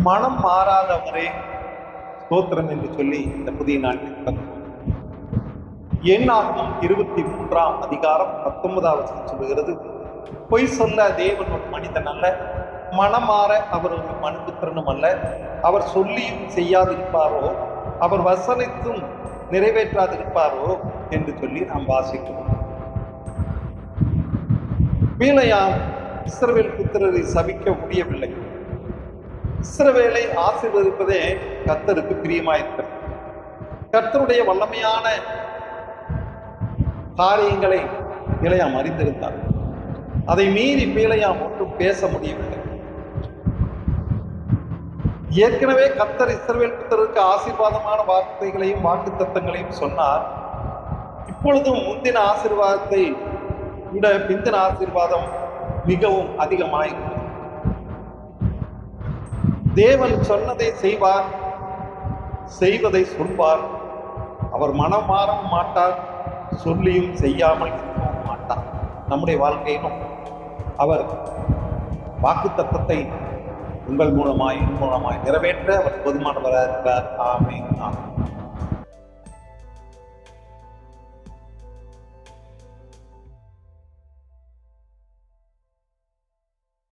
மனம் மாறாதவரே ஸ்தோத்திரம் என்று சொல்லி இந்த புதிய நாட்டில் தொடங்கும். எண்ணாகமம் 23ஆம் அதிகாரம் 19வது சொல்லுகிறது, பொய் சொல்ல தேவன் ஒரு மனிதன் அல்ல, மனமாற அவர் ஒரு மனுபுத்திரனும் அல்ல. அவர் சொல்லியும் செய்யாதிருப்பாரோ, அவர் வசனித்தும் நிறைவேற்றாதிருப்பாரோ என்று சொல்லி நாம் வாசிக்கிறோம். பிலேயாம் இஸ்ரவேல் புத்திரரை சபிக்க முடியவில்லை. இஸ்ரவேலை ஆசீர்வதிப்பதே கர்த்தருக்கு பிரியமாயிருக்கிறது. கர்த்தருடைய வல்லமையான காரியங்களை பிலேயாம் அறிந்திருந்தார். அதை மீறி பிலேயாம் ஒன்றும் பேச முடியவில்லை. ஏற்கனவே கர்த்தர் இஸ்ரவேல் புத்திரருக்கு ஆசீர்வாதமான வார்த்தைகளையும் வாக்கு தத்தங்களையும் சொன்னார். இப்பொழுதும் முந்தின ஆசீர்வாதத்தை விட பிந்தின ஆசீர்வாதம் மிகவும் அதிகமாயிருக்கிறது. தேவன் சொன்னதை செய்வார், செய்வதை சொல்வார். அவர் மனம் மாறவும் மாட்டார், சொல்லியும் செய்யாமல் இருக்கவும் மாட்டார். நம்முடைய வாழ்க்கையிலும் அவர் வாக்குத்தத்தத்தை உங்கள் மூலமாய் என் மூலமாய் நிறைவேற்ற அவர் போதுமானவராக இருக்கிறார். ஆமென்.